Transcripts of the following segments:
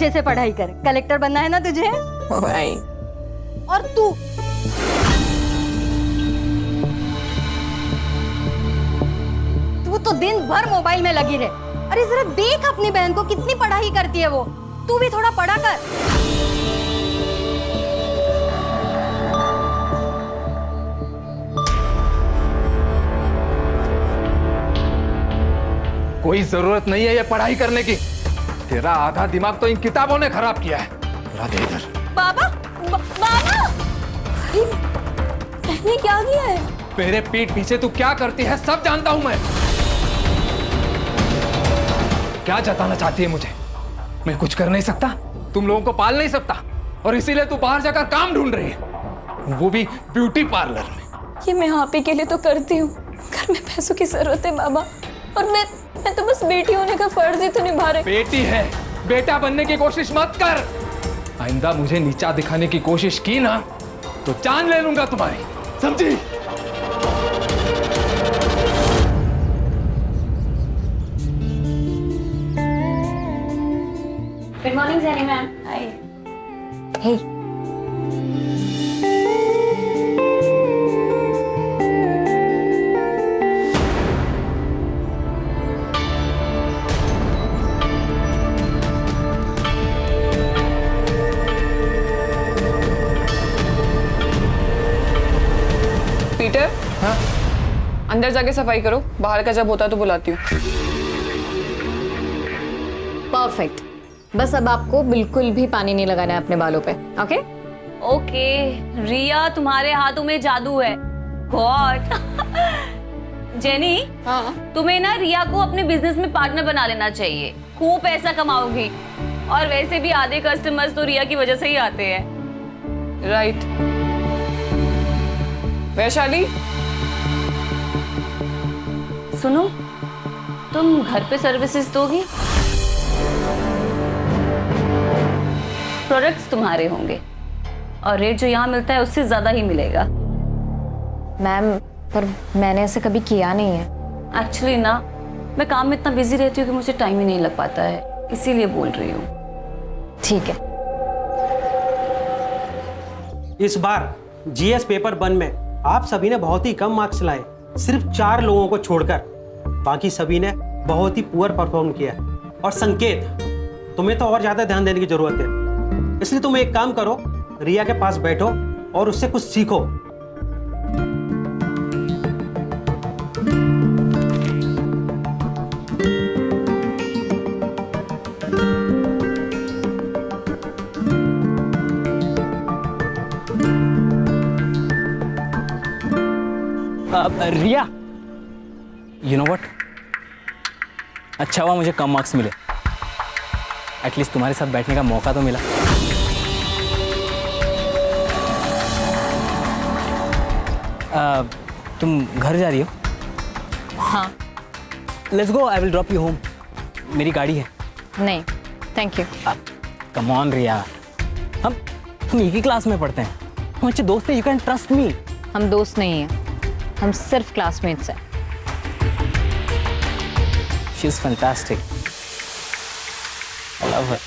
अच्छे से पढ़ाई कर, कलेक्टर बनना है ना तुझे। भाई और तू तो दिन भर मोबाइल में लगी रहे। अरे जरा देख अपनी बहन को, कितनी पढ़ाई करती है वो। तू भी थोड़ा पढ़ा कर। कोई जरूरत नहीं है ये पढ़ाई करने की। तेरा आधा दिमाग तो इन किताबों ने खराब किया है। ला दे इधर। बाबा, बाबा, बहन क्या किया है? मेरे पीठ पीछे तू क्या करती है सब जानता हूं मैं। क्या जताना चाहती है मुझे? मैं कुछ कर नहीं सकता, तुम लोगों को पाल नहीं सकता, और इसीलिए तू बाहर जाकर काम ढूंढ रही है, वो भी ब्यूटी पार्लर में। ये मैं आप ही के लिए तो करती हूँ, घर में पैसों की जरूरत है बाबा, और मैं तो बस बेटी होने का फर्ज ही तो निभा रही। बेटी है, बेटा बनने की कोशिश मत कर। आइंदा मुझे नीचा दिखाने की कोशिश की ना तो जान ले लूंगा तुम्हारी, समझी? Good morning Jenny ma'am. Hi. Hey Peter, हाँ? अंदर जाके सफाई करो, बाहर का जब होता है तो बुलाती हूँ। परफेक्ट। बस अब आपको बिल्कुल भी पानी नहीं लगाना है अपने बालों पे। ओके ओके रिया, तुम्हारे हाथों में जादू है। गॉड। जेनी, हाँ, तुम्हें ना रिया को अपने बिजनेस में पार्टनर बना लेना चाहिए, खूब पैसा कमाओगी। और वैसे भी आधे कस्टमर्स तो रिया की वजह से ही आते हैं। राइट। वैशाली, सुनो, तुम घर पे सर्विसेज दोगी? प्रोडक्ट्स तुम्हारे होंगे और रेट जो यहाँ मिलता है उससे ज्यादा ही मिलेगा। मैम, पर मैंने ऐसे कभी किया नहीं है। एक्चुअली ना, मैं काम में इतना बिजी रहती हूँ कि मुझे टाइम ही नहीं लग पाता है, इसीलिए बोल रही हूँ। ठीक है। इस बार जीएस पेपर 1 में आप सभी ने बहुत ही कम मार्क्स लाए, सिर्फ 4 लोगों को छोड़कर। बाकी सभी ने बहुत ही पुअर परफॉर्म किया। और संकेत, तुम्हें तो और ज्यादा ध्यान देने की जरूरत है, इसलिए तुम एक काम करो, रिया के पास बैठो और उससे कुछ सीखो। रिया, यू नो व्हाट, अच्छा हुआ मुझे कम मार्क्स मिले, एटलीस्ट तुम्हारे साथ बैठने का मौका तो मिला। तुम घर जा रही हो? हाँ। Let's go, I will drop you home. मेरी गाड़ी है। नहीं, थैंक यू। कम ऑन रिया, हम एक ही क्लास में पढ़ते हैं, हम अच्छे दोस्त हैं, यू कैन ट्रस्ट मी। हम दोस्त नहीं हैं, हम सिर्फ क्लासमेट्स हैं। She is fantastic, I love her.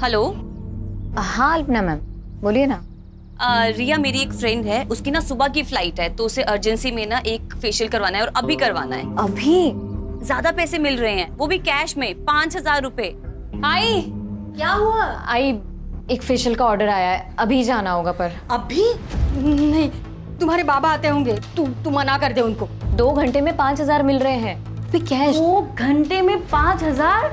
Hello. हाँ अल्पना मैम, बोलिए ना। रिया मेरी एक फ्रेंड है, उसकी ना सुबह की फ्लाइट है, तो उसे अर्जेंसी में ना एक फेशियल करवाना है और अभी करवाना है। अभी? ज्यादा पैसे मिल रहे हैं, वो भी कैश में, 5,000 रुपए। आई, क्या हुआ? आई, एक फेशियल का ऑर्डर आया है, अभी जाना होगा। पर अभी नहीं, तुम्हारे बाबा आते होंगे, तू मना कर दे उनको। 2 घंटे में 5,000 मिल रहे हैं, भी कैश। 2 घंटे में 5,000?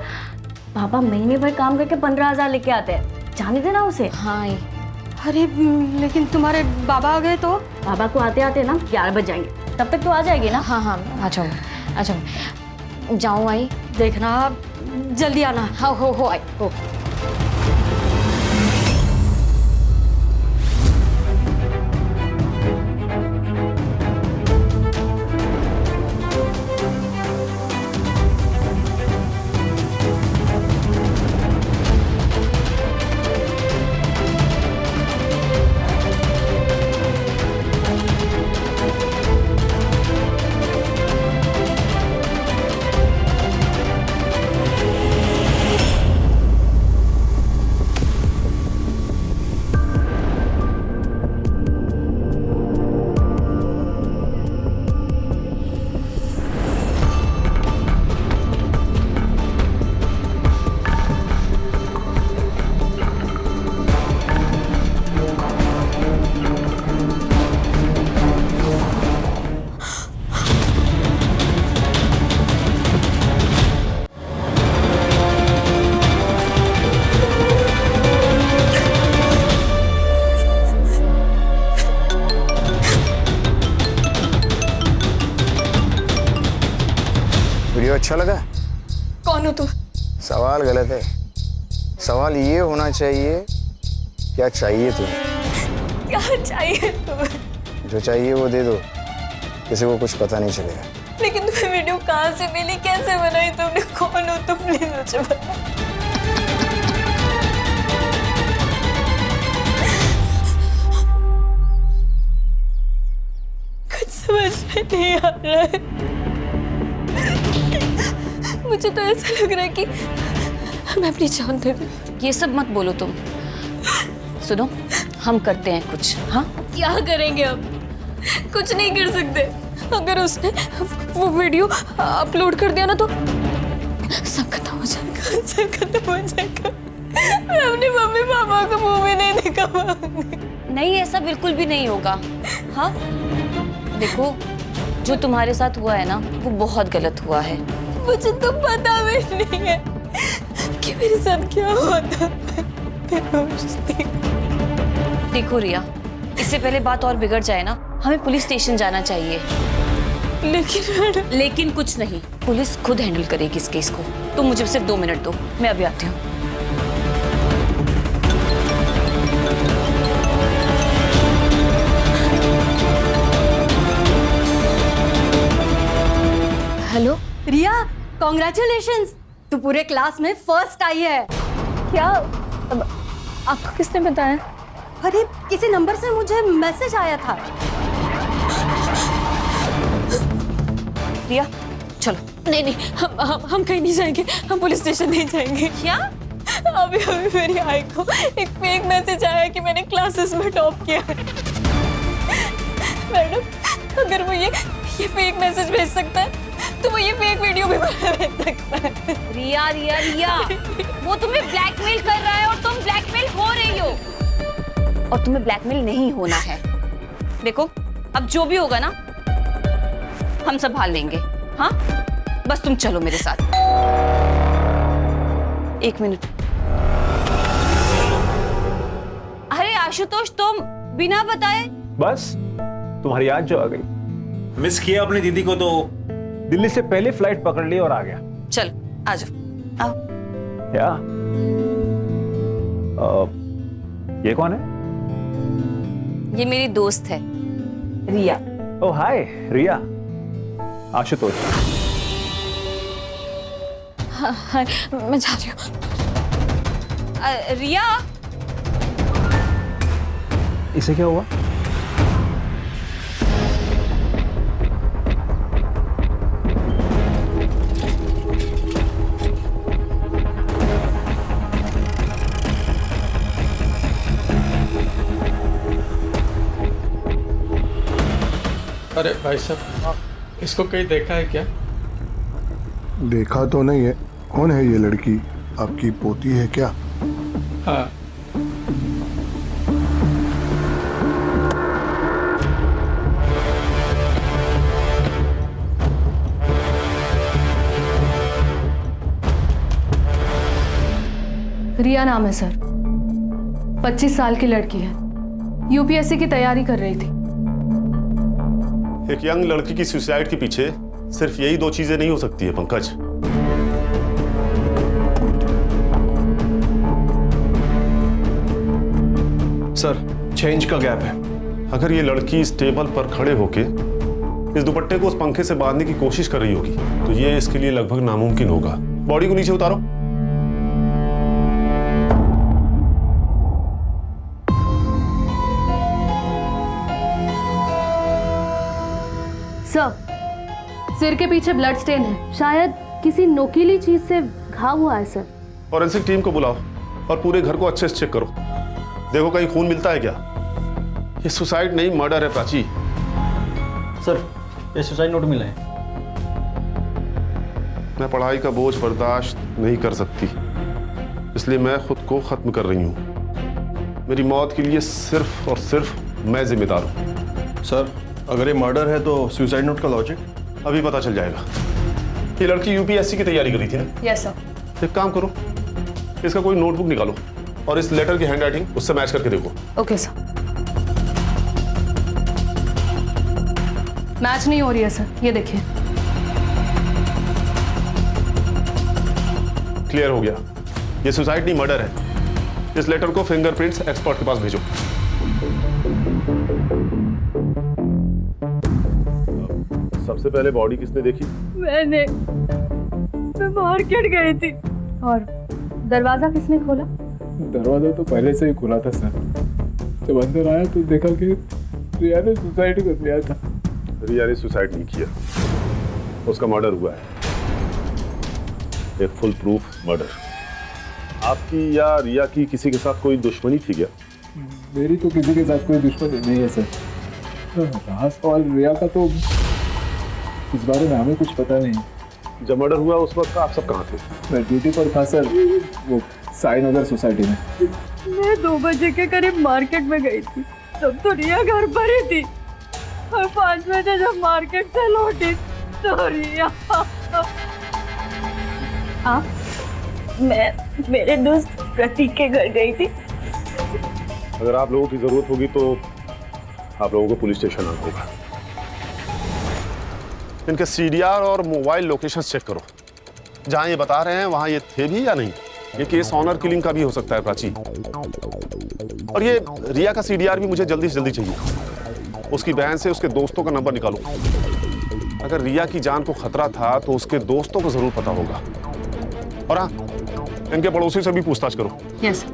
बाबा महीने भर काम करके 15,000 लेके आते हैं, जाने देना उसे। हाँ आई। अरे लेकिन तुम्हारे बाबा आ गए तो? बाबा को आते आते ना 11 बज जाएंगे, तब तक तो आ जाएगी ना? हाँ हाँ, आ जाऊँ, आ जाऊँ। जाऊँ आई? देखना जल्दी आना। हाँ, हो आई, हो। अच्छा लगा? कौन हो तुम? सवाल गलत है। सवाल ये होना चाहिए, क्या चाहिए तुम्हें? क्या चाहिए तुम्हें? जो चाहिए वो दे दो, किसी को कुछ पता नहीं चलेगा। लेकिन तुम्हें वीडियो कहाँ से मिली, कैसे बनाई तुमने, कौन हो तुम, प्लीज मुझे बता। कुछ समझ में नहीं आ रहा है। मुझे तो ऐसा लग रहा है कि मैं अपनी जान दे दूं। ये सब मत बोलो तुम। सुनो, हम करते हैं कुछ। हाँ, क्या करेंगे अब? कुछ नहीं कर सकते। अगर उसने वो वीडियो अपलोड कर दिया ना तो सब खत्म हो जाएगा, सब खत्म हो जाएगा। मैं अपने मम्मी पापा को मुंह में नहीं दिखा पाऊंगी। नहीं, ऐसा बिल्कुल भी नहीं होगा। हाँ, देखो, जो तुम्हारे साथ हुआ है ना, वो बहुत गलत हुआ है। मुझे तो पता भी नहीं है कि मेरे साथ क्या हुआ था। देखो रिया, इससे पहले बात और बिगड़ जाए ना, हमें पुलिस स्टेशन जाना चाहिए। लेकिन कुछ नहीं, पुलिस खुद हैंडल करेगी इस केस को। तुम मुझे सिर्फ 2 मिनट दो, मैं अभी आती हूँ। हेलो रिया, कॉन्ग्रेचुलेशंस, तू पूरे क्लास में फर्स्ट आई है। क्या? अब आपको किसने बताया? अरे किसी नंबर से मुझे मैसेज आया था। रिया, चलो। नहीं नहीं, हम कहीं नहीं जाएंगे, हम पुलिस स्टेशन नहीं जाएंगे। क्या? अभी अभी मेरी आई को एक फेक मैसेज आया कि मैंने क्लासेस में टॉप किया है। मैडम, अगर वो ये फेक मैसेज भेज सकता है तो वो ये फेक वीडियो भी भेज सकता है। रिया रिया रिया, वो तुम्हें ब्लैकमेल कर रहा है और तुम ब्लैकमेल हो रही हो। और तुम्हें ब्लैकमेल नहीं होना है। देखो, अब जो भी होगा ना, हम संभाल लेंगे। हाँ, बस तुम चलो मेरे साथ। 1 मिनट। अरे आशुतोष, तुम बिना बताए? बस तुम्हारी याद जो आ गई। मिस किया अपनी दीदी को तो दिल्ली से पहले फ्लाइट पकड़ ली और आ गया। चल, आ जाओ, आओ। क्या? ये कौन है? ये मेरी दोस्त है, रिया। ओह हाय रिया। आशुतोष। हाँ, मैं जा रही हूँ। रिया, इसे क्या हुआ? अरे भाई साहब, इसको कहीं देखा है क्या? देखा तो नहीं है। कौन है ये लड़की? आपकी पोती है क्या? हाँ। रिया नाम है सर, 25 साल की लड़की है, यूपीएससी की तैयारी कर रही थी। एक यंग लड़की की सुसाइड के पीछे सिर्फ यही 2 चीजें नहीं हो सकती है पंकज। सर, चेंज का गैप है। अगर ये लड़की इस टेबल पर खड़े होके इस दुपट्टे को उस पंखे से बांधने की कोशिश कर रही होगी तो ये इसके लिए लगभग नामुमकिन होगा। बॉडी को नीचे उतारो। सर, सिर के पीछे ब्लड स्टेन है, शायद किसी नोकीली चीज से घाव हुआ है सर। फॉरेंसिक टीम को बुलाओ और पूरे घर को अच्छे से चेक करो। देखो कहीं खून मिलता है क्या। ये सुसाइड नहीं, मर्डर है प्राची। सर, ये सुसाइड नोट मिला है। मैं पढ़ाई का बोझ बर्दाश्त नहीं कर सकती, इसलिए मैं खुद को खत्म कर रही हूँ। मेरी मौत के लिए सिर्फ और सिर्फ मैं जिम्मेदार हूँ। सर, अगर ये मर्डर है तो सुसाइड नोट का लॉजिक अभी पता चल जाएगा। ये लड़की यूपीएससी की तैयारी कर रही थी ना? Yes sir. एक काम करो, इसका कोई नोटबुक निकालो और इस लेटर की हैंडराइटिंग उससे मैच करके देखो। Okay sir. मैच नहीं हो रही है सर, ये देखिए। क्लियर हो गया, ये सुसाइड नहीं मर्डर है। इस लेटर को फिंगरप्रिंट्स एक्सपर्ट के पास भेजो। सबसे पहले बॉडी किसने देखी? मैं मार्केट गई थी। और दरवाजा किसने खोला? दरवाजा तो पहले से ही खुला था सर। जब अंदर आया तो देखा कि रिया ने सुसाइड कर लिया था। रिया ने सुसाइड नहीं किया, उसका मर्डर हुआ है, एक फुल प्रूफ मर्डर। आपकी या रिया की किसी के साथ कोई दुश्मनी थी क्या? मेरी तो किसी के साथ कोई दुश्मनी नहीं है सर। रहा सवाल रिया का, तो इस बारे में हमें कुछ पता नहीं। जब मर्डर हुआ उस वक्त आप सब कहाँ थे? मैं ड्यूटी पर था सर, वो साई नगर सोसाइटी में। मैं 2 बजे के करीब मार्केट में गई थी, तब तो रिया घर पर ही थी। और 5 बजे जब मार्केट से लौटी तो रिया। आप? मैं मेरे दोस्त प्रतीक के घर गई थी। अगर आप लोगों की जरूरत होगी तो आप लोगों को पुलिस स्टेशन आना होगा। इनके सीडीआर और मोबाइल लोकेशन चेक करो, जहां ये बता रहे हैं वहां ये थे भी या नहीं। ये केस ऑनर किलिंग का भी हो सकता है प्राची। और ये रिया का सीडीआर भी मुझे जल्दी से जल्दी चाहिए। उसकी बहन से उसके दोस्तों का नंबर निकालो। अगर रिया की जान को खतरा था तो उसके दोस्तों को जरूर पता होगा। और हाँ, इनके पड़ोसी से भी पूछताछ करो। यस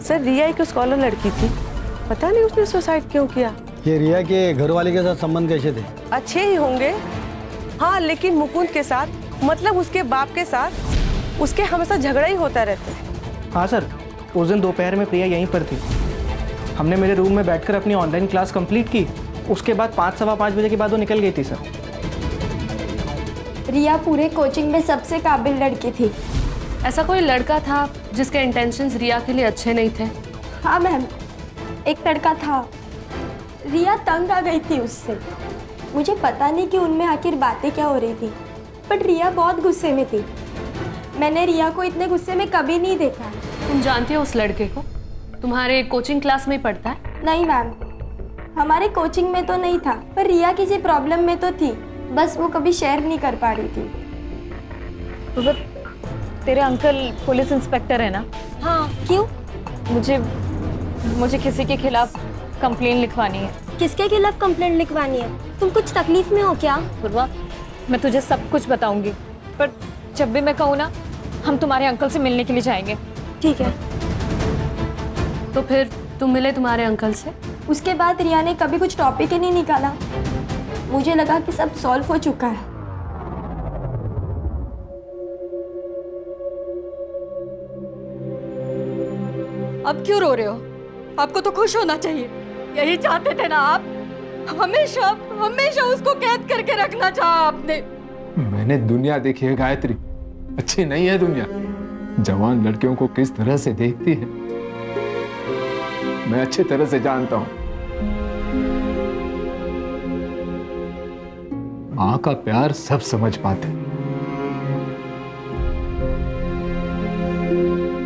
सर, रिया एक स्कॉलर लड़की थी, पता नहीं उसने सुसाइड क्यों किया। ये रिया के घर वाले के साथ संबंध कैसे थे? अच्छे ही होंगे, हाँ, लेकिन मुकुंद के साथ, मतलब उसके बाप के साथ उसके हमेशा झगड़ा ही होता रहता है। हाँ सर, उस दिन दोपहर में प्रिया यहीं पर थी। हमने मेरे रूम में बैठकर अपनी ऑनलाइन क्लास कंप्लीट की। उसके बाद 5 सवा 5 बजे के बाद वो निकल गई थी सर। रिया पूरे कोचिंग में सबसे काबिल लड़की थी। ऐसा कोई लड़का था जिसके इंटेंशंस रिया के लिए अच्छे नहीं थे? हाँ मैम, एक लड़का था। रिया तंग आ गई थी उससे। मुझे पता नहीं कि उनमें आखिर बातें क्या हो रही थी, बट रिया बहुत गुस्से में थी। मैंने रिया को इतने गुस्से में कभी नहीं देखा। तुम जानती हो उस लड़के को? तुम्हारे कोचिंग क्लास में ही पढ़ता है? नहीं मैम, हमारे कोचिंग में तो नहीं था, पर रिया किसी प्रॉब्लम में तो थी, बस वो कभी शेयर नहीं कर पा रही थी। तो तेरे अंकल पुलिस इंस्पेक्टर है ना? हाँ, क्यों? मुझे किसी के खिलाफ कंप्लेन लिखवानी है। किसके खिलाफ कंप्लेंट लिखवानी है? तुम कुछ तकलीफ में हो क्या? पूर्वा, मैं तुझे सब कुछ बताऊंगी, पर जब भी मैं कहूँ ना, हम तुम्हारे अंकल से मिलने के लिए जाएंगे। ठीक है। तो फिर तुम मिले तुम्हारे अंकल से? उसके बाद रिया ने कभी कुछ टॉपिक ही नहीं निकाला। मुझे लगा कि सब सॉल्व हो चुका है। अब क्यों रो रहे हो? आपको तो खुश होना चाहिए। यही चाहते थे ना आप? हमेशा हमेशा उसको कैद करके रखना चाहा आपने। मैंने दुनिया देखी है गायत्री, अच्छी नहीं है दुनिया। जवान लड़कियों को किस तरह से देखती है मैं अच्छी तरह से जानता हूं। मां का प्यार सब समझ पाते,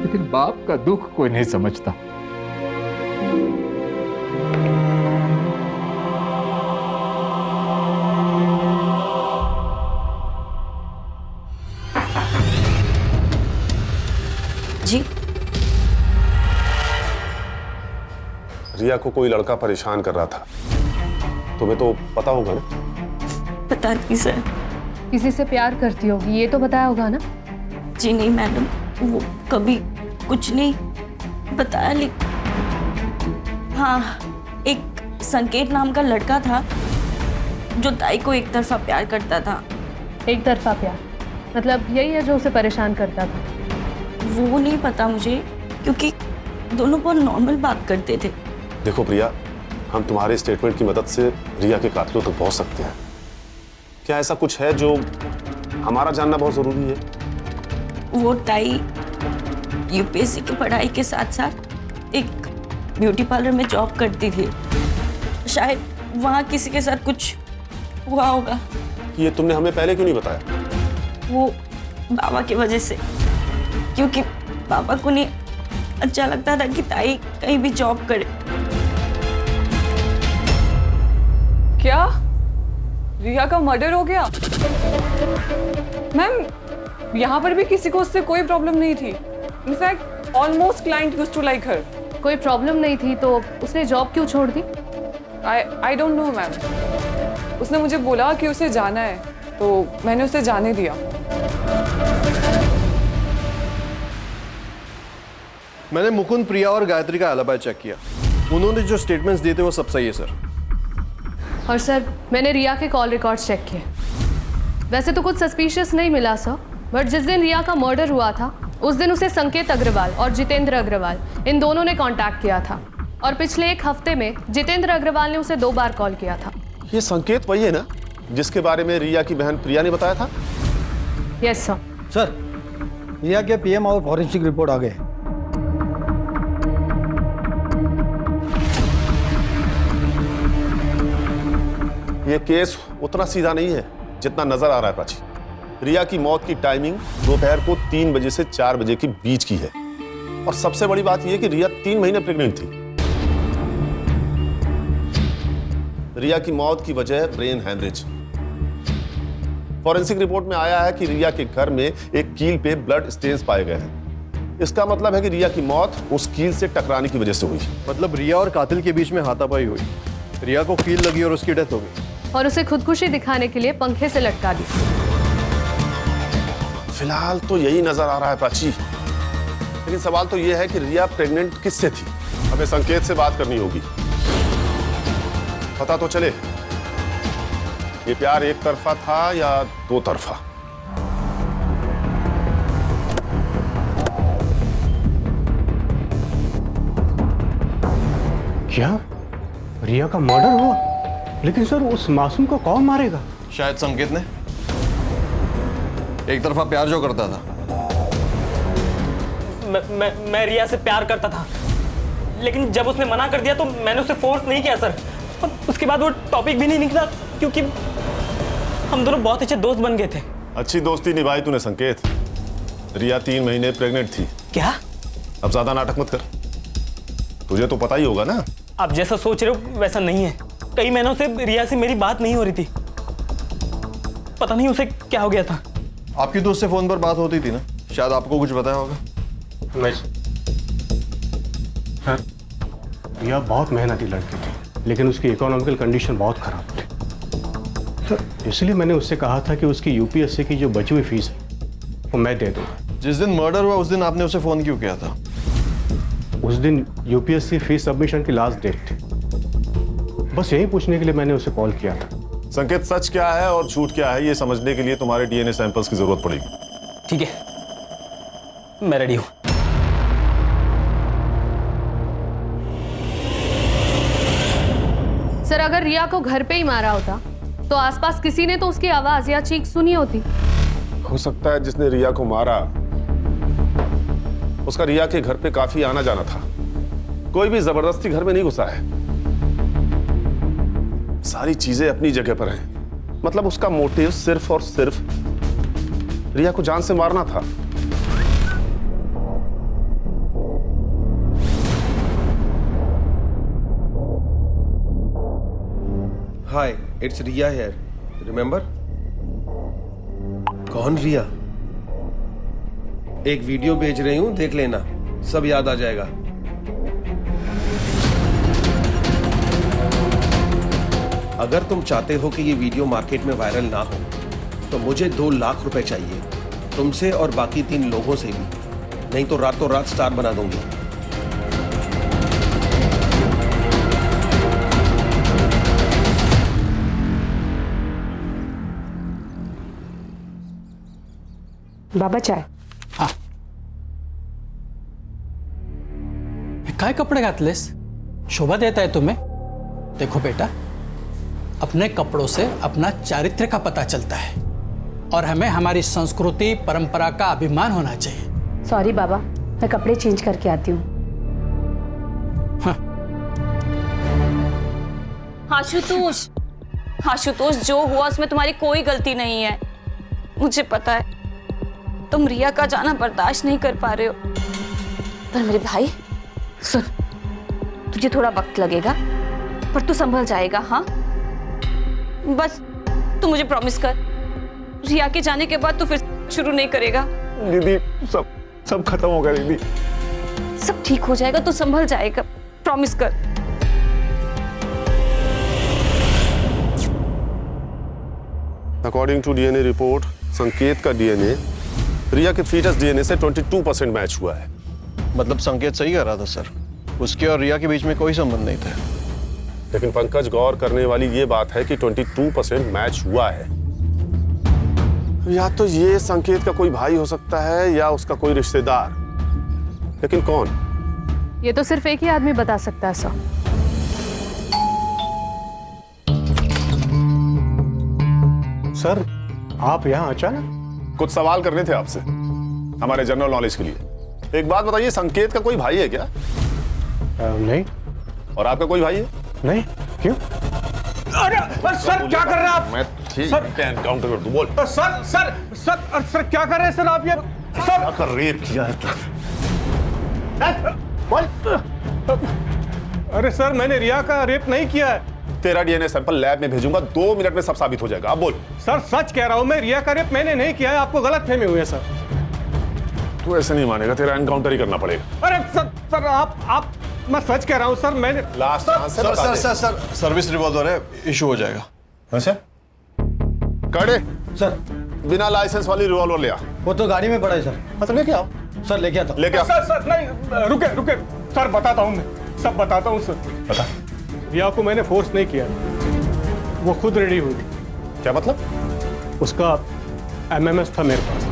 लेकिन बाप का दुख कोई नहीं समझता। जी, रिया को कोई लड़का परेशान कर रहा था, तुम्हें तो पता होगा ना? पता नहीं सर। किसी से प्यार करती होगी, ये तो बताया होगा ना? जी नहीं मैडम, वो कभी कुछ नहीं बताया। लेकिन हाँ, एक संकेत नाम का लड़का था जो ताई को एक तरफा प्यार करता था। एक तरफा प्यार मतलब यही है जो उसे परेशान करता था? वो नहीं पता मुझे, क्योंकि दोनों बहुत नॉर्मल बात करते थे। देखो प्रिया, हम तुम्हारे स्टेटमेंट की मदद से रिया के कातिलों तक पहुंच सकते हैं। क्या ऐसा कुछ है जो हमारा जानना बहुत जरूरी है? वो ताई यूपीएससी की पढ़ाई के साथ साथ एक ब्यूटी पार्लर में जॉब करती थी। शायद वहाँ किसी के साथ कुछ हुआ होगा। ये तुमने हमें पहले क्यों नहीं बताया? वो बाबा की वजह से, क्योंकि पापा को नहीं अच्छा लगता था कि ताई कहीं भी जॉब करे। क्या रिया का मर्डर हो गया? मैम, यहाँ पर भी किसी को उससे कोई प्रॉब्लम नहीं थी। In fact almost client used to like her. कोई प्रॉब्लम नहीं थी तो उसने जॉब क्यों छोड़ दी? I don't know ma'am. उसने मुझे बोला कि उसे जाना है तो मैंने उसे जाने दिया। मैंने मुकुंद, प्रिया और गायत्री का एलिबाई चेक किया। उन्होंने जो स्टेटमेंट्स दिए थे वो सब सही है सर। और सर मैंने रिया के कॉल रिकॉर्ड्स चेक किए। वैसे तो कुछ सस्पिशियस नहीं मिला सर, बट जिस दिन रिया का मर्डर हुआ था उस दिन उसे संकेत अग्रवाल और जितेंद्र अग्रवाल इन दोनों ने कांटेक्ट किया था। और पिछले 1 हफ्ते में जितेंद्र अग्रवाल ने उसे 2 बार कॉल किया था। ये संकेत वही है ना जिसके बारे में रिया की बहन प्रिया ने बताया था? Yes sir. सर, रिया के पीएम और फॉरेंसिक रिपोर्ट आ गए। ये केस उतना सीधा नहीं है जितना नजर आ रहा है प्राची। रिया की मौत की टाइमिंग दोपहर को 3 बजे से 4 बजे के बीच की है। और सबसे बड़ी बात यह कि रिया 3 महीने प्रेग्नेंट थी। रिया की मौत की वजह ब्रेन हैमरेज। फॉरेंसिक रिपोर्ट में आया है कि रिया के घर में एक कील पे ब्लड स्टेन्स पाए गए हैं। इसका मतलब है कि रिया की मौत उस कील से टकराने की वजह से हुई। मतलब रिया और कातिल के बीच में हाथापाई हुई, रिया को कील लगी और उसकी डेथ हो गई। और उसे खुदकुशी दिखाने के लिए पंखे से लटका दी। फिलहाल तो यही नजर आ रहा है प्राची, लेकिन सवाल तो यह है कि रिया प्रेग्नेंट किससे थी? हमें संकेत से बात करनी होगी, पता तो चले ये प्यार एक तरफा था या 2 तरफा। क्या रिया का मर्डर हुआ? लेकिन सर उस मासूम को कौन मारेगा? शायद संकेत ने। एक तरफा प्यार जो करता था। मैं रिया से प्यार करता था, लेकिन जब उसने मना कर दिया तो मैंने उसे फोर्स नहीं किया सर। और उसके बाद वो टॉपिक भी नहीं निकला क्योंकि हम दोनों बहुत अच्छे दोस्त बन गए थे। अच्छी दोस्ती निभाई तूने संकेत। रिया 3 महीने प्रेग्नेंट थी। क्या? अब ज्यादा नाटक मत कर, तुझे तो पता ही होगा ना। आप जैसा सोच रहे हो वैसा नहीं है। कई महीनों से रिया से मेरी बात नहीं हो रही थी, पता नहीं उसे क्या हो गया था। आपकी दोस्त से फोन पर बात होती थी ना, शायद आपको कुछ बताया होगा। नहीं सर, रिया बहुत मेहनती लड़की थी, लेकिन उसकी इकोनॉमिकल कंडीशन बहुत खराब थी सर। इसलिए मैंने उससे कहा था कि उसकी यूपीएससी की जो बची हुई फीस है वो मैं दे दूंगा। जिस दिन मर्डर हुआ उस दिन आपने उसे फोन क्यों किया था? उस दिन यूपीएससी फीस सबमिशन की लास्ट डेट थी। बस यही पूछने के लिए मैंने उसे कॉल किया था। संकेत, सच क्या है और झूठ क्या है ये समझने के लिए तुम्हारे डीएनए सैंपल्स की जरूरत पड़ेगी। ठीक है, मैं रेडी हूं। सर अगर रिया को घर पे ही मारा होता तो आसपास किसी ने तो उसकी आवाज या चीख सुनी होती। हो सकता है जिसने रिया को मारा उसका रिया के घर पे काफी आना जाना था। कोई भी जबरदस्ती घर में नहीं घुसा है। सारी चीजें अपनी जगह पर हैं। मतलब उसका मोटिव सिर्फ और सिर्फ रिया को जान से मारना था। हाय, इट्स रिया हियर, रिमेंबर? कौन रिया? एक वीडियो भेज रही हूं, देख लेना, सब याद आ जाएगा। अगर तुम चाहते हो कि ये वीडियो मार्केट में वायरल ना हो तो मुझे 2 लाख रुपए चाहिए, तुमसे और बाकी 3 लोगों से भी, नहीं तो रातों रात स्टार बना दूंगी। बाबा चाय. हाँ. काय कपडे घातलेस? शोभा देता है तुम्हें? देखो बेटा, अपने कपड़ों से अपना चारित्र्य का पता चलता है और हमें हमारी संस्कृति परंपरा का अभिमान होना चाहिए। सॉरी बाबा, मैं कपड़े चेंज करके आती हूँ। आशुतोष, आशुतोष, जो हुआ उसमें तुम्हारी कोई गलती नहीं है। मुझे पता है तुम रिया का जाना बर्दाश्त नहीं कर पा रहे हो, पर मेरे भाई सुन, तुझे थोड़ा वक्त लगेगा पर तू संभल जाएगा। हाँ, बस तू मुझे प्रॉमिस कर, रिया के जाने के बाद तू फिर शुरू नहीं करेगा। दीदी सब खत्म होगा दीदी। सब ठीक हो जाएगा, तो संभल जाएगा, प्रॉमिस कर। अकॉर्डिंग टू डीएनए रिपोर्ट, संकेत का डीएनए रिया के फीटस डीएनए से 22% मैच हुआ है। मतलब संकेत सही कह रहा था सर, उसके और रिया के बीच में कोई संबंध नहीं था। लेकिन पंकज, गौर करने वाली ये बात है कि 22% मैच हुआ है। या तो ये संकेत का कोई भाई हो सकता है या उसका कोई रिश्तेदार, लेकिन कौन? ये तो सिर्फ एक ही आदमी बता सकता है सर। सर, आप यहाँ अचानक? कुछ सवाल करने थे आपसे, हमारे जनरल नॉलेज के लिए। एक बात बताइए, संकेत का कोई भाई है क्या? नहीं। और आपका कोई भाई है? नहीं। क्यों? अरे सर, क्या कर रहे हैं आप? मैं ठीक एनकाउंटर कर दूं, बोल। सर क्या कर रहे हैं सर आप? ये सर का रेप किया है अरे सर, मैंने रिया का रेप नहीं किया है। तेरा डीएनए सैंपल लैब में भेजूंगा, 2 मिनट में सब साबित हो जाएगा। अब बोल। सर सच कह रहा हूं मैं, रिया का रेप मैंने नहीं किया है, आपको गलतफहमी हुई है सर। तू ऐसे नहीं मानेगा, तेरा एनकाउंटर ही करना पड़ेगा। अरे सर आप मैं सच कह रहा हूं सर, मैंने लास्ट सर सर्विस रिवॉल्वर है, इशू हो जाएगा। अच्छा कड़े सर, बिना लाइसेंस वाली रिवॉल्वर ले आ। वो तो गाड़ी में पड़ा है सर। मतलब लेके आओ सर, लेके आता। लेके आओ। सर नहीं, रुके सर, बताता हूं मैं, सब बताता हूं सर। बता। रिया को मैंने फोर्स नहीं किया, वो खुद रेडी हुई। क्या मतलब? उसका एमएमएस था मेरे पास।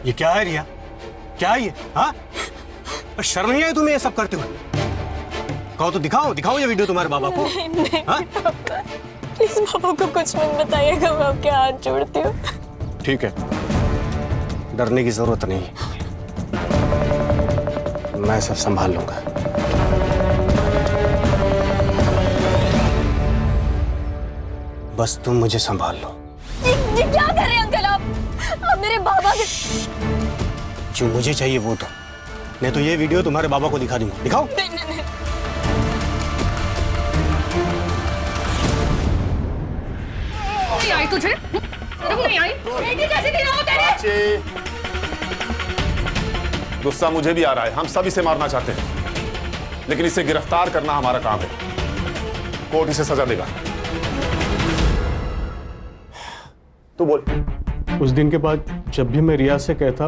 ये क्या है रिया? क्या है ये? हाँ, शर्म नहीं आई तुम्हें ये सब करते हुए? कहो तो दिखाओ ये वीडियो तुम्हारे बाबा को। नहीं पापा, प्लीज पापा को कुछ मत बताइएगा, मैं आपके हाथ जोड़ती हूँ। ठीक है, डरने की जरूरत नहीं, मैं सब संभाल लूंगा। बस तुम मुझे संभाल लो। ये क्या कर रहे हैं अंकल आप मेरे बाबा के। जो मुझे चाहिए वो दो, नहीं तो ये वीडियो तुम्हारे बाबा को दिखा दूंगा। दिखाओ। नहीं। नहीं आई तुझे? नहीं आई? बेटी कैसे गिरा हो तेरे? गुस्सा मुझे भी आ रहा है, हम सब इसे मारना चाहते हैं, लेकिन इसे गिरफ्तार करना हमारा काम है। कोर्ट इसे सजा देगा। तू बोल। उस दिन के बाद जब भी मैं रिया से कहता,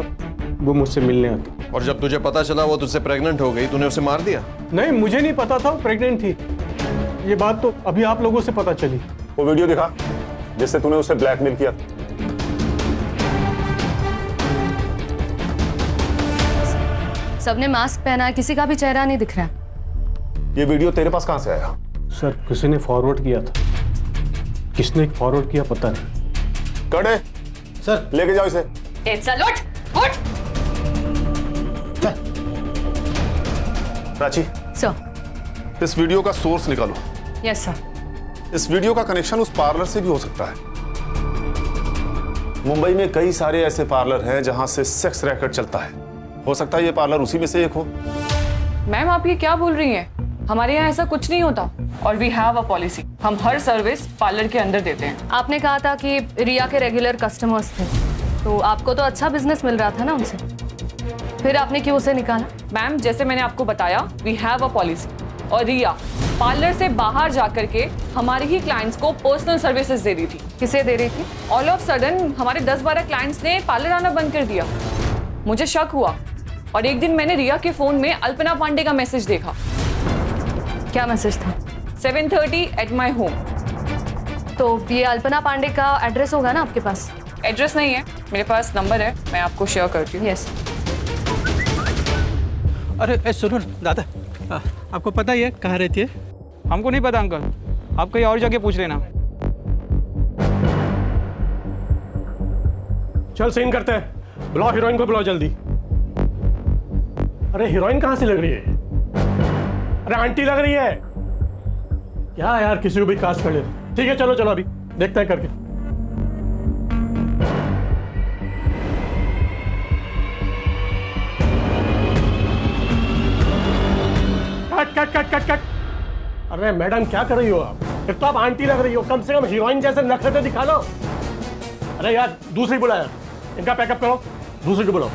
वो मुझसे मिलने आती। और जब तुझे पता चला वो तुझसे प्रेग्नेंट हो गई, तूने उसे मार दिया? नहीं, मुझे नहीं पता था वो प्रेग्नेंट थी। ये बात तो अभी आप लोगों से पता चली। वो वीडियो दिखा जिससे तूने उसे ब्लैकमेल किया। सबने मास्क पहना है, किसी का भी चेहरा नहीं दिख रहा। ये वीडियो तेरे पास कहां से आया? सर, किसी ने फॉरवर्ड किया था। किसने फॉरवर्ड किया पता नहीं। कड़े सर, लेके जाओ इसे। चल उठ। प्राची सर। इस वीडियो का सोर्स निकालो। Yes sir. इस वीडियो का कनेक्शन उस पार्लर से भी हो सकता है। मुंबई में कई सारे ऐसे पार्लर हैं जहां से सेक्स रैकेट चलता है। हो सकता है ये पार्लर उसी में से एक हो। मैम आप ये क्या बोल रही हैं? हमारे यहाँ ऐसा कुछ नहीं होता, और वी हैव अ पॉलिसी, हम हर सर्विस पार्लर के अंदर देते हैं। आपने कहा था कि रिया के रेगुलर कस्टमर्स थे, तो आपको तो अच्छा बिजनेस मिल रहा था ना उनसे, फिर आपने क्यों उसे निकाला? मैम जैसे मैंने आपको बताया, वी हैव अ पॉलिसी, और रिया पार्लर से बाहर जाकर के हमारे ही क्लाइंट्स को पर्सनल सर्विसेज दे रही थी। किसे दे रही थी? ऑल ऑफ सडन हमारे 10-12 क्लाइंट्स ने पार्लर आना बंद कर दिया। मुझे शक हुआ, और एक दिन मैंने रिया के फोन में अल्पना पांडे का मैसेज देखा। क्या मैसेज था? 7:30 एट माई होम। तो ये अल्पना पांडे का एड्रेस होगा ना आपके पास? एड्रेस नहीं है, मेरे पास नंबर है, मैं आपको शेयर करती हूँ। यस। अरे सुनो दादा, आपको पता ही है कहाँ रहती है? हमको नहीं पता अंकल, आप कहीं और जाके पूछ लेना। चल सीन करते हैं, बुलाओ हीरोइन को, बुलाओ जल्दी। अरे हीरोइन कहाँ से लग रही है? अरे आंटी लग रही है क्या यार? किसी को भी कास्ट कर ले। ठीक है चलो अभी देखते हैं करके। कट। अरे मैडम क्या कर रही हो आप? एक तो आप आंटी लग रही हो, कम से कम हीरोइन जैसे नखरे तो दिखा लो। अरे यार दूसरी बुला यार, इनका पैकअप करो, दूसरी को बुलाओ।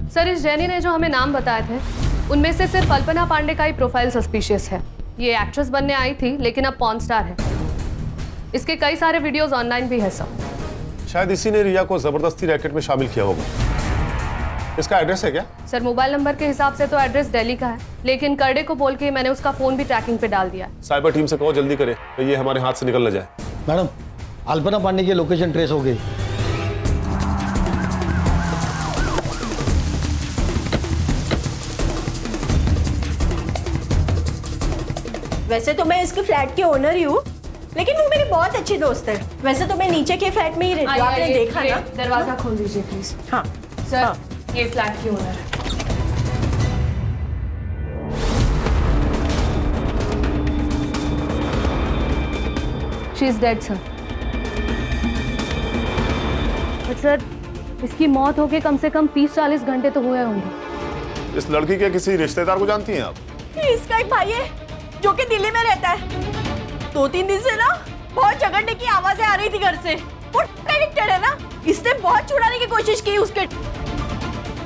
सर इस जैनी ने जो हमें नाम बताए थे उनमें से सिर्फ अल्पना पांडे का ही प्रोफाइल सस्पिशियस है। ये एक्ट्रेस बनने आई थी लेकिन अब पॉर्न स्टार है। इसके कई सारे वीडियोस ऑनलाइन भी है सर। शायद इसी ने रिया को जबरदस्ती रैकेट में शामिल किया होगा। इसका एड्रेस है क्या? सर मोबाइल नंबर के हिसाब से तो एड्रेस दिल्ली का है, लेकिन करडे को बोल के मैंने उसका फोन भी ट्रैकिंग पे डाल दिया। साइबर टीम से कहो जल्दी करे तो ये हमारे हाथ से निकल न जाए। मैडम अल्पना पांडे की लोकेशन ट्रेस हो गई। वैसे तो मैं इसके फ्लैट की ओनर ही हूँ, लेकिन वो मेरी बहुत अच्छी दोस्त है। वैसे तो मैं नीचे के फ्लैट में ही रहती हूँ, आपने देखा ना। दरवाजा खोल दीजिए प्लीज। हाँ सर ये फ्लैट की ओनर है। She is dead sir. Sir इसकी मौत होके कम से कम 30-40 घंटे तो हुए होंगे। इस लड़की के किसी रिश्तेदार को जानती हैं आप? इसका एक भाई है जो कि दिल्ली में रहता है। 2-3 दिन से ना बहुत झगड़ने की आवाजें आ रही थी घर से। वो एडिक्टेड है ना, इसने बहुत छुड़ाने की कोशिश की उसके,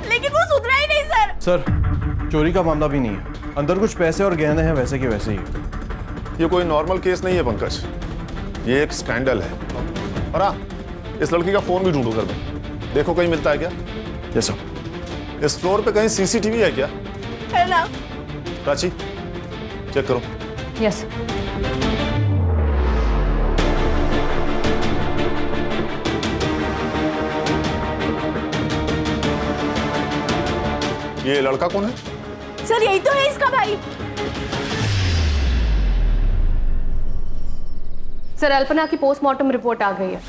लेकिन वो सुधरा ही नहीं सर। सर चोरी का मामला भी नहीं है, अंदर कुछ पैसे और गहने हैं वैसे के वैसे ही। ये कोई नॉर्मल केस नहीं है पंकज, ये एक स्कैंडल है। और हाँ, इस लड़की का फोन भी ढूंढो घर में, देखो कहीं मिलता है क्या। Yes sir. इस फ्लोर पे कहीं सीसीटीवी है क्या? है ना। प्राची चेक करो। यस। ये लड़का कौन है? सर यही तो है इसका भाई। सर अल्पना की पोस्टमार्टम रिपोर्ट आ गई है।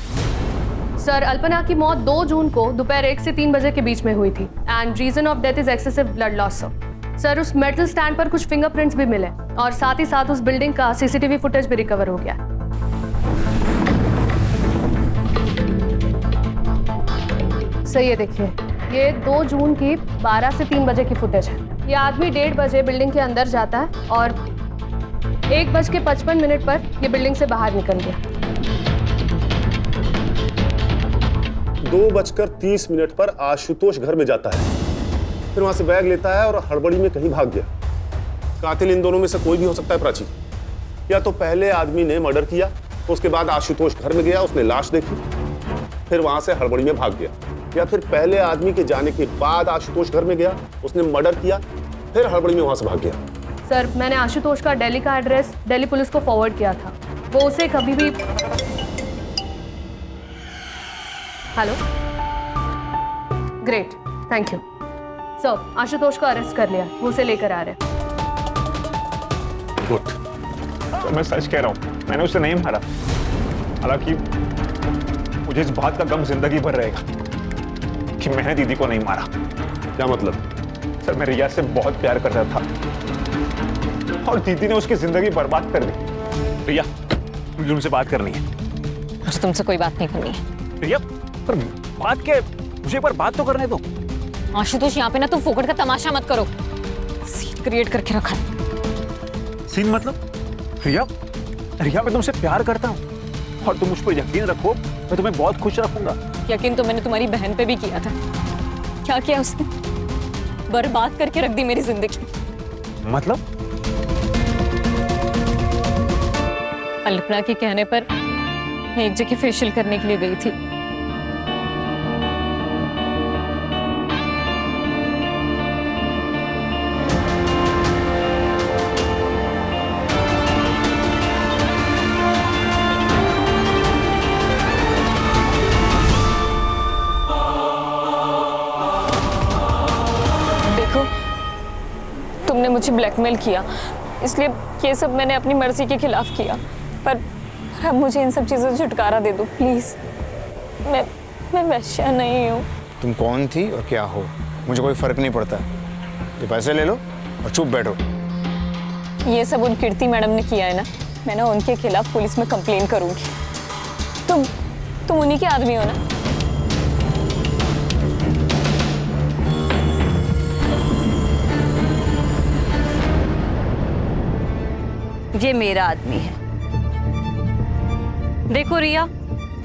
सर अल्पना की मौत 2 जून को दोपहर 1 से 3 बजे के बीच में हुई थी and reason of death is excessive blood loss. Sir उस मेटल स्टैंड पर कुछ फिंगरप्रिंट्स भी मिले और साथ ही साथ उस बिल्डिंग का सीसीटीवी फुटेज भी रिकवर हो गया। सर ये देखिए, ये 2 जून की 12 से 3 बजे की फुटेज है। ये आदमी 1:30 बजे बिल्डिंग के अंदर जाता है और 1:55 पर ये बिल्डिंग से बाहर निकल गया। 2:30 पर आशुतोष घर में जाता है, फिर वहां से बैग लेता है और हड़बड़ी में कहीं भाग गया। कातिल इन दोनों में से कोई भी हो सकता है प्राची। या तो पहले आदमी ने मर्डर किया, तो उसके बाद आशुतोष घर में गया, उसने लाश देखी, फिर वहां से हड़बड़ी में भाग गया। या फिर पहले आदमी के जाने के बाद आशुतोष घर में गया, उसने मर्डर किया, फिर हड़बड़ी में वहां से भाग गया। सर मैंने आशुतोष का दिल्ली का एड्रेस दिल्ली पुलिस को फॉरवर्ड किया था। वो उसे कभी भी। Hello, great, thank you sir. Ashutosh को अरेस्ट कर लिया, वो उसे लेकर आ रहे हैं। गुड। तो मैं सच कह रहा हूँ, मैंने उसे नहीं मारा। हालांकि मुझे इस बात का गम जिंदगी भर रहेगा कि मैंने दीदी को नहीं मारा। क्या मतलब? सर मैं रिया से बहुत प्यार करता था और दीदी ने उसकी जिंदगी बर्बाद कर दी। रिया मुझे तुमसे बात करनी है। मुझे तुमसे कोई बात नहीं करनी है। रिया पर बात क्या है? मुझे एक बार बात तो करने दो। आशुतोष यहाँ पे ना तुम फोकट का तमाशा मत करो। सीन क्रिएट करके रखा है। सीन मतलब? रिया रिया मैं तुमसे प्यार करता हूँ और तुम मुझ पर यकीन रखो, मैं तुम्हें बहुत खुश रखूंगा। यकीन तो मैंने तुम्हारी बहन पे भी किया था। क्या किया उसने? बर्बाद करके रख दी मेरी जिंदगी। मतलब? अल्पना के कहने पर मैं एक जगह फेशियल करने के लिए गई थी। तुमने मुझे ब्लैकमेल किया, इसलिए ये सब मैंने अपनी मर्जी के खिलाफ किया। पर अब मुझे इन सब चीज़ों से छुटकारा दे दो प्लीज। मैं वैश्या नहीं हूँ। तुम कौन थी और क्या हो, मुझे कोई फर्क नहीं पड़ता। ये पैसे ले लो और चुप बैठो। ये सब उन कीर्ति मैडम ने किया है ना, मैं ना उनके खिलाफ पुलिस में कंप्लेन करूंगी। तुम उन्हीं के आदमी हो ना? ये मेरा आदमी है। देखो रिया,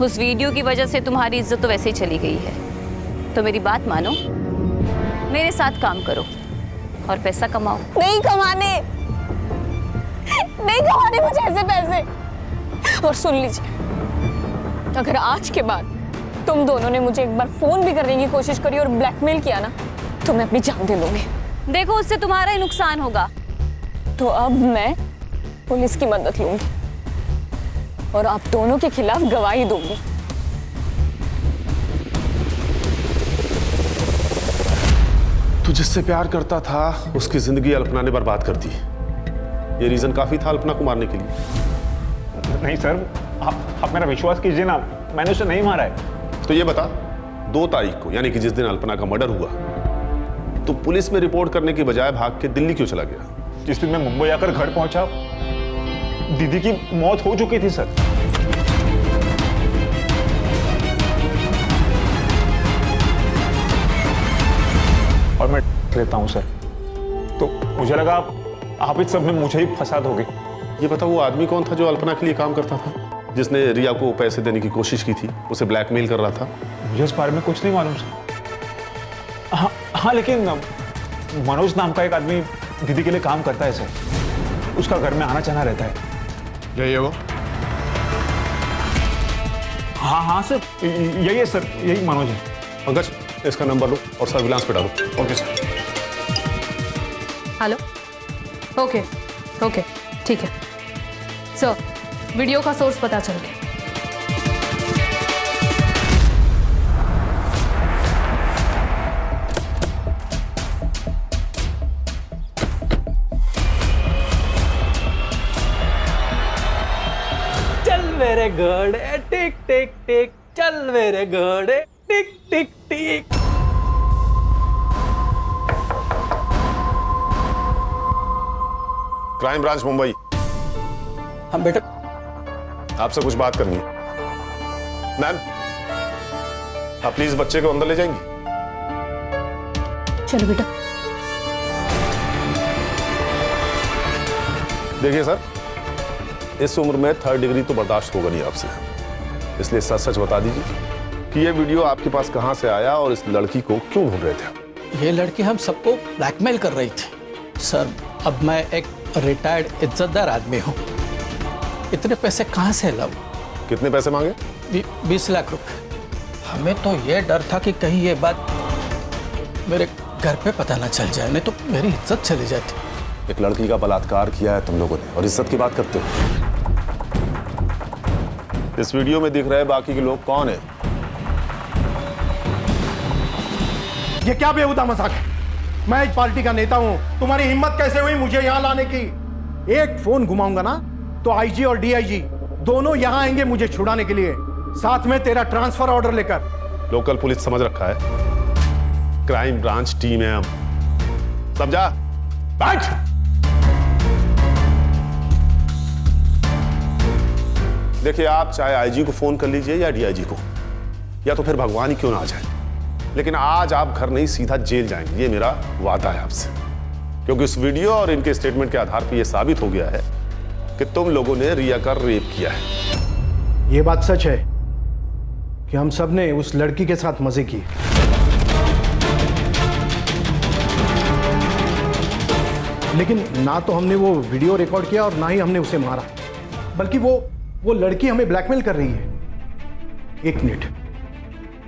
उस वीडियो की वजह से तुम्हारी इज्जत तो वैसे ही चली गई है, तो मेरी बात मानो, मेरे साथ काम करो और पैसा कमाओ। नहीं कमाने मुझे ऐसे पैसे। और सुन लीजिए, अगर आज के बाद तुम दोनों ने मुझे एक बार फोन भी करने की कोशिश करी और ब्लैकमेल किया ना, तो मैं अपनी जान दे लूंगी। देखो, उससे तुम्हारा ही नुकसान होगा। तो अब मैं पुलिस की मदद लूंगी और आप दोनों के खिलाफ गवाही दूंगी। तू जिससे प्यार करता था उसकी जिंदगी अल्पना ने बर्बाद कर दी। ये रीजन काफी था अल्पना को मारने के लिए। नहीं सर, आप मेरा विश्वास कीजिए ना, मैंने उसे नहीं मारा है। तो ये बता, 2 तारीख को यानी कि जिस दिन अल्पना का मर्डर हुआ, तो पुलिस में रिपोर्ट करने की बजाय भाग के दिल्ली क्यों चला गया? जिस दिन मैं मुंबई आकर घर पहुंचा, दीदी की मौत हो चुकी थी सर। और मैं रहता हूं सर, तो मुझे लगा आप इस सब में मुझे ही फंसा दोगे। ये बता, वो आदमी कौन था जो अल्पना के लिए काम करता था, जिसने रिया को पैसे देने की कोशिश की थी, उसे ब्लैकमेल कर रहा था? मुझे इस बारे में कुछ नहीं मालूम सर। हाँ, लेकिन मनोज नाम का एक आदमी दीदी के लिए काम करता है सर। उसका घर में आना जाना रहता है। यही है वो? हाँ सर, यही है सर, यही मनोज है। पंकज, इसका नंबर लो और सर्विलांस पे डालो। Okay sir. हेलो, ओके, ठीक है सर, वीडियो का सोर्स पता चल गया। चल मेरे घोड़े टिक टिक टिक, चल मेरे घोड़े टिक टिक टिक। Crime branch Mumbai. हाँ बेटा, आपसे कुछ बात करनी है। मैम, आप प्लीज बच्चे को अंदर ले जाएंगी? चलो बेटा। देखिए सर, इस उम्र में 3rd डिग्री तो बर्दाश्त होगा नहीं आपसे, इसलिए सच सच बता दीजिए कि ये वीडियो आपके पास कहां से आया और इस लड़की को क्यों ढूंढ रहे थे? ये लड़की हम सबको ब्लैकमेल कर रही थी सर। अब मैं एक रिटायर्ड इज्जतदार आदमी हूँ, इतने पैसे कहाँ से लाऊं? कितने पैसे मांगे? 20 लाख रुपए। हमें तो ये डर था कि kहीं ये बात मेरे घर पे पता ना चल जाए, नहीं तो मेरी इज्जत चली जाती। एक लड़की का बलात्कार किया है तुम लोगों ने और इज्जत की बात करते हो। इस वीडियो में दिख रहे बाकी के लोग कौन है? ये क्या बेहुदा मजाक है? मैं एक पार्टी का नेता हूं, तुम्हारी हिम्मत कैसे हुई मुझे यहां लाने की? एक फोन घुमाऊंगा ना तो आईजी और डीआईजी दोनों यहां आएंगे मुझे छुड़ाने के लिए, साथ में तेरा ट्रांसफर ऑर्डर लेकर। लोकल पुलिस समझ रखा है, क्राइम ब्रांच टीम है हम, समझा? बैठ। देखिए, आप चाहे आईजी को फोन कर लीजिए या डीआईजी को, या तो फिर भगवान ही क्यों ना आ जाए, लेकिन आज आप घर नहीं सीधा जेल जाएंगे, ये मेरा वादा है आपसे। क्योंकि उस वीडियो और इनके स्टेटमेंट के आधार पर यह साबित हो गया है कि तुम लोगों ने रिया का रेप किया है। यह बात सच है कि हम सब ने उस लड़की के साथ मजे किए, लेकिन ना तो हमने वो वीडियो रिकॉर्ड किया और ना ही हमने उसे मारा, बल्कि वो लड़की हमें ब्लैकमेल कर रही है। एक मिनट,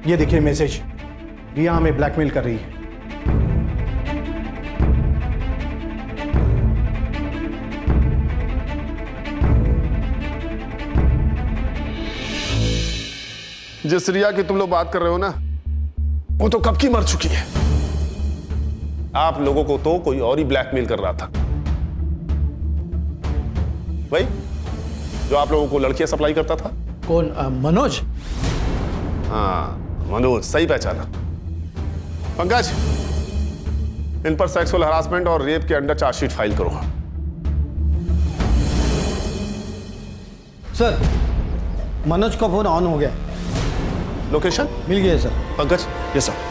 ये देखिए मैसेज, रिया हमें ब्लैकमेल कर रही है। जिस रिया की तुम लोग बात कर रहे हो ना, वो तो कब की मर चुकी है। आप लोगों को तो कोई और ही ब्लैकमेल कर रहा था, भाई जो आप लोगों को लड़कियां सप्लाई करता था। कौन? मनोज? हाँ, मनोज, सही पहचाना। पंकज, इन पर सेक्सुअल हरासमेंट और रेप के अंडर चार्जशीट फाइल करो। सर, मनोज का फोन ऑन हो गया। लोकेशन मिल गया सर। पंकज? Yes sir.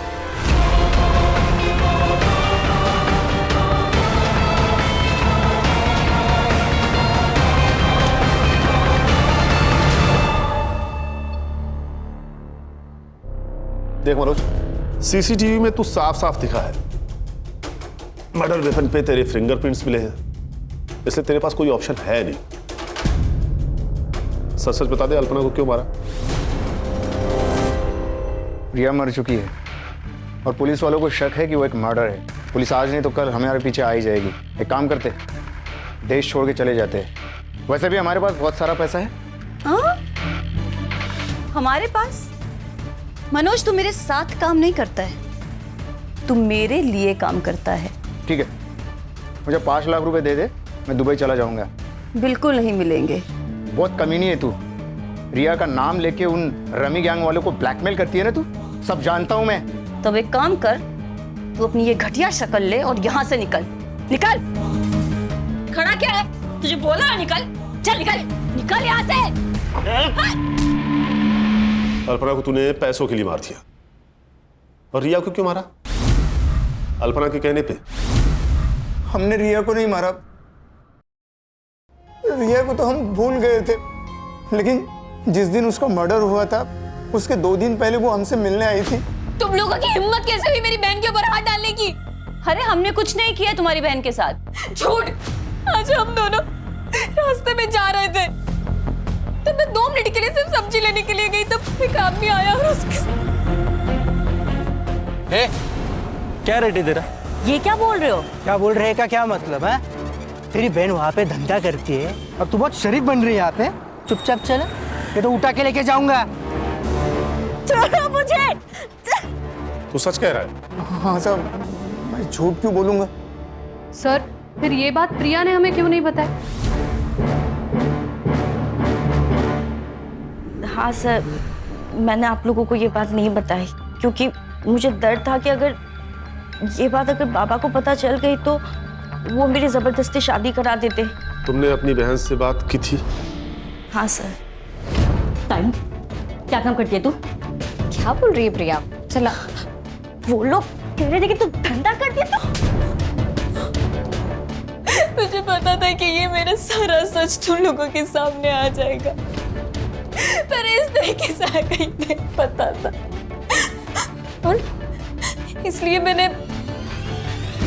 देख मनोज, सीसीटीवी में तू साफ साफ दिखा है, मर्डर वेपन पे तेरे फिंगरप्रिंट्स मिले हैं, इसलिए तेरे पास कोई ऑप्शन है नहीं। सच सच बता दे, अल्पना को क्यों मारा? रिया मर चुकी है और पुलिस वालों को शक है कि वो एक मर्डर है। पुलिस आज नहीं तो कल हमारे पीछे आ ही जाएगी। एक काम करते, देश छोड़ के चले जाते हैं। वैसे भी हमारे पास बहुत सारा पैसा है। हाँ? हमारे पास? मनोज, तू मेरे साथ काम नहीं करता है, तू मेरे लिए काम करता है। ठीक है, मुझे 5 लाख रुपए दे दे, मैं दुबई चला जाऊंगा। बिल्कुल नहीं मिलेंगे। बहुत कमीनी है तू। रिया का नाम लेके उन रमी गैंग वालों को ब्लैकमेल करती है ना तू, सब जानता हूं मैं। तब एक काम कर, तू अपनी ये घटिया शक्ल ले और यहाँ से निकल। निकल। खड़ा क्या है? तुझे बोला ना निकल। चल निकल, निकल यहाँ से। अल्पना को तूने पैसों के लिए मार दिया, और रिया को क्यों मारा? अल्पना के कहने पे। हमने रिया को नहीं मारा, रिया को तो हम भूल गए थे, लेकिन जिस दिन उसका मर्डर हुआ था उसके 2 दिन पहले वो हमसे मिलने आई थी। तुम लोगों की हिम्मत कैसे हुई मेरी बहन के ऊपर हाथ डालने की? अरे हमने कुछ नहीं किया तुम्हारी बहन के साथ। झूठ। आज हम दोनों रास्ते में जा रहे थे, तब मैं 2 मिनट के लिए सिर्फ सब्जी लेने के लिए गई, तब एक आदमी आया और उसके क्या रेट है तेरा? ये क्या बोल रहे हो? क्या बोल रहे का क्या मतलब है? तेरी बहन वहाँ पे धंधा करती है और तू बहुत शरीफ बन रही है यहाँ पे। चुपचाप चल, ये तो उठा के लेके जाऊंगा। छोड़ो मुझे। तू सच कह रहा है? हाँ साहब, मैं झूठ क्यों बोलूंगा? सर, फिर ये बात प्रिया ने हमें क्यों नहीं बताई? हाँ सर, मैंने आप लोगों को ये बात नहीं बताई क्योंकि मुझे डर था कि अगर ये बात अगर बाबा को पता चल गई तो वो मेरी जबरदस्ती शादी करा देते। तुमने अपनी बहन से बात की थी? हाँ सर। टाइम क्या काम करती है तू? क्या बोल रही है प्रिया? चला, वो लोग कह रहे थे कि तू धंधा करती है तो। मुझे पता था कि ये मेरा सारा सच तुम लोगों के सामने आ जाएगा, पर इस तरीके से आएगा ही नहीं पता था, और इसलिए मैंने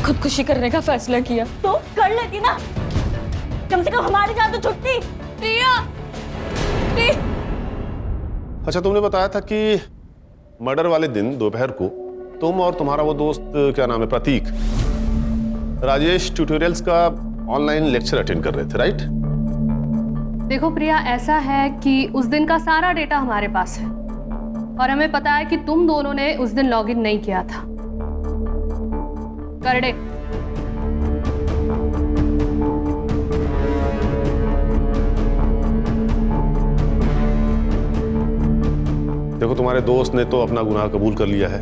खुदकुशी करने का फैसला किया। तो कर लेती ना, कम से कम हमारी जान तो छुटती। प्रिया, अच्छा, तुमने बताया था कि मर्डर वाले दिन दोपहर को तुम और तुम्हारा वो दोस्त, क्या नाम है, प्रतीक, राजेश ट्यूटोरियल्स का ऑनलाइन लेक्चर अटेंड कर रहे थे, राइट? देखो प्रिया, ऐसा है कि उस दिन का सारा डेटा हमारे पास है और हमें पता है कि तुम दोनों ने उस दिन लॉगिन नहीं किया था। करडे, देखो, तुम्हारे दोस्त ने तो अपना गुनाह कबूल कर लिया है,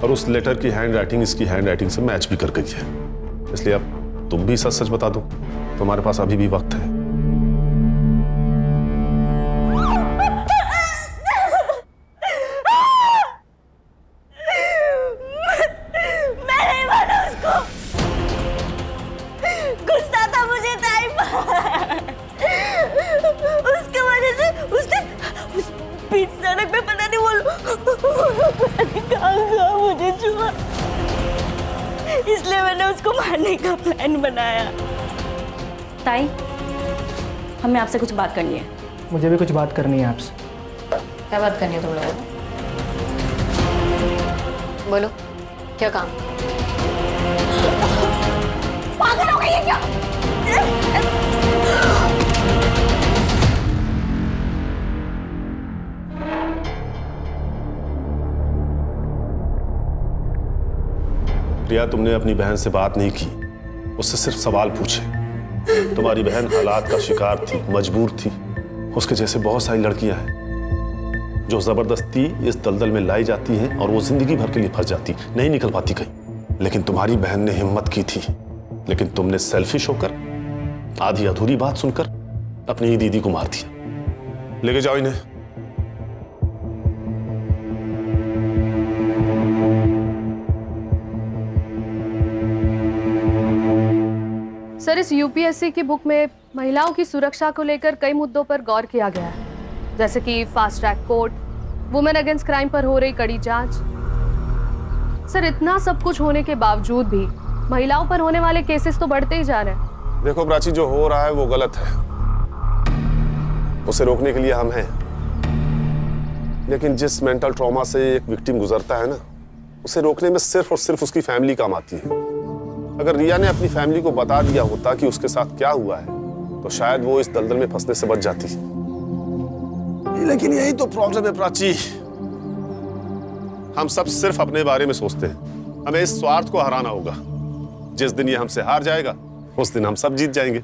और उस लेटर की हैंड राइटिंग इसकी हैंड राइटिंग से मैच भी कर गई है, इसलिए अब तुम भी सच सच बता दो। तुम्हारे पास अभी भी वक्त है। मैं नहीं माना उसको, गुस्सा था मुझे टाइम उसके वजह से उसने बीच सड़क पे पता नहीं वो कहाँ मुझे छुआ, इसलिए मैंने उसको मारने का प्लान बनाया। ताई, हमें आपसे कुछ बात करनी है। मुझे भी कुछ बात करनी है आपसे। क्या बात करनी है तुम लोगों को? बोलो, क्या काम? पागल हो गई है क्या? प्रिया, तुमने अपनी बहन से बात नहीं की, उससे सिर्फ सवाल पूछे। तुम्हारी बहन हालात का शिकार थी, मजबूर थी। उसके जैसे बहुत सारी लड़कियां हैं जो जबरदस्ती इस दलदल में लाई जाती हैं और वो जिंदगी भर के लिए फंस जाती, नहीं निकल पाती कहीं। लेकिन तुम्हारी बहन ने हिम्मत की थी, लेकिन तुमने सेल्फिश होकर, आधी अधूरी बात सुनकर अपनी ही दीदी को मार दिया। लेके जाओ इन्हें। सर, इस यूपीएससी की बुक में महिलाओं की सुरक्षा को लेकर कई मुद्दों पर गौर किया गया है, जैसे कि fast track court, women against crime पर हो रही कड़ी जांच। सर इतना सब कुछ होने के बावजूद भी महिलाओं पर होने वाले केसेस तो बढ़ते ही जा रहे हैं। देखो प्राची, जो हो रहा है वो गलत है, उसे रोकने के लिए हम हैं। लेकिन जिस मेंटल ट्रॉमा से एक विक्टिम गुजरता है ना, उसे रोकने में सिर्फ और सिर्फ उसकी फैमिली काम आती है। अगर रिया ने अपनी फैमिली को बता दिया होता कि उसके साथ क्या हुआ है, तो शायद वो इस दलदल में फंसने से बच जाती। लेकिन यही तो प्रॉब्लम है प्राची, हम सब सिर्फ अपने बारे में सोचते हैं। हमें इस स्वार्थ को हराना होगा। जिस दिन ये हमसे हार जाएगा, उस दिन हम सब जीत जाएंगे।